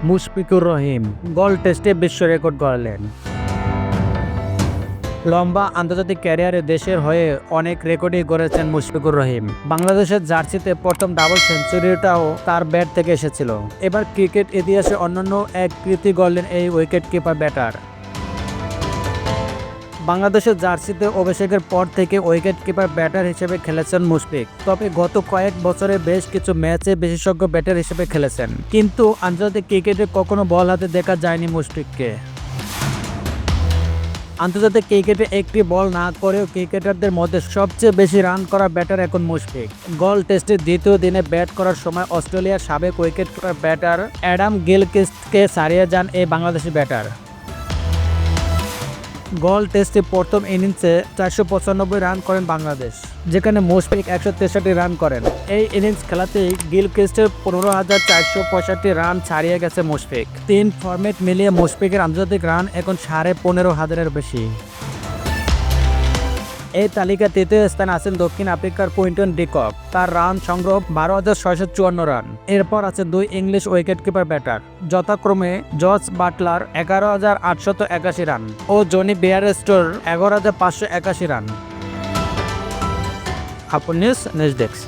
মুশফিকুর রহিম গোল টেস্টে বিশ্ব রেকর্ড গড়লেন। লম্বা আন্তর্জাতিক ক্যারিয়ারে দেশের হয়ে অনেক রেকর্ডই গড়েছেন মুশফিকুর রহিম। বাংলাদেশের জার্সিতে প্রথম ডাবল সেঞ্চুরিটাও তার ব্যাট থেকে এসেছিল। এবার ক্রিকেট ইতিহাসে অন্যান্য এক কীর্তি গড়লেন এই উইকেট কিপার ব্যাটার। বাংলাদেশের জার্সিতে অভিষেকের পর থেকে উইকেট কিপার ব্যাটার হিসেবে খেলেছেন মুশফিক। তবে গত কয়েক বছরে বেশ কিছু ম্যাচে বিশেষজ্ঞ ব্যাটার হিসেবে খেলেছেন, কিন্তু আন্তর্জাতিক ক্রিকেটে কখনো বল হাতে দেখা যায়নি মুশফিককে। আন্তর্জাতিক ক্রিকেটে একটি বল না করেও ক্রিকেটারদের মধ্যে সবচেয়ে বেশি রান করা ব্যাটার এখন মুশফিক। গোল টেস্টের দ্বিতীয় দিনে ব্যাট করার সময় অস্ট্রেলিয়ার সাবেক উইকেট কিপার ব্যাটার অ্যাডাম গিলক্রিস্টকে ছাড়িয়ে যান এই বাংলাদেশি ব্যাটার। গোল টেস্টে প্রথম ইনিংসে 495 রান করেন বাংলাদেশ, যেখানে মুশফিক 163 রান করেন। এই ইনিংস খেলাতেই গিলক্রিস্টের 15,465 রান ছাড়িয়ে গেছে মুশফিক। 3 ফরম্যাট মিলিয়ে মুশফিকের আন্তর্জাতিক রান এখন 15,500-এর বেশি। এই তালিকা তৃতীয় স্থানে আছেন দক্ষিণ আফ্রিকার কুইন্টন ডি কক, তার রান সংগ্রহ 12,654 রান। এরপর আছে 2 ইংলিশ উইকেট কিপার ব্যাটার, যথাক্রমে জর্জ বাটলার 11,881 রান ও জনি বেয়ারস্টোর 11,581 রান। আপন নিউজ, নেক্সট ডেস্ক।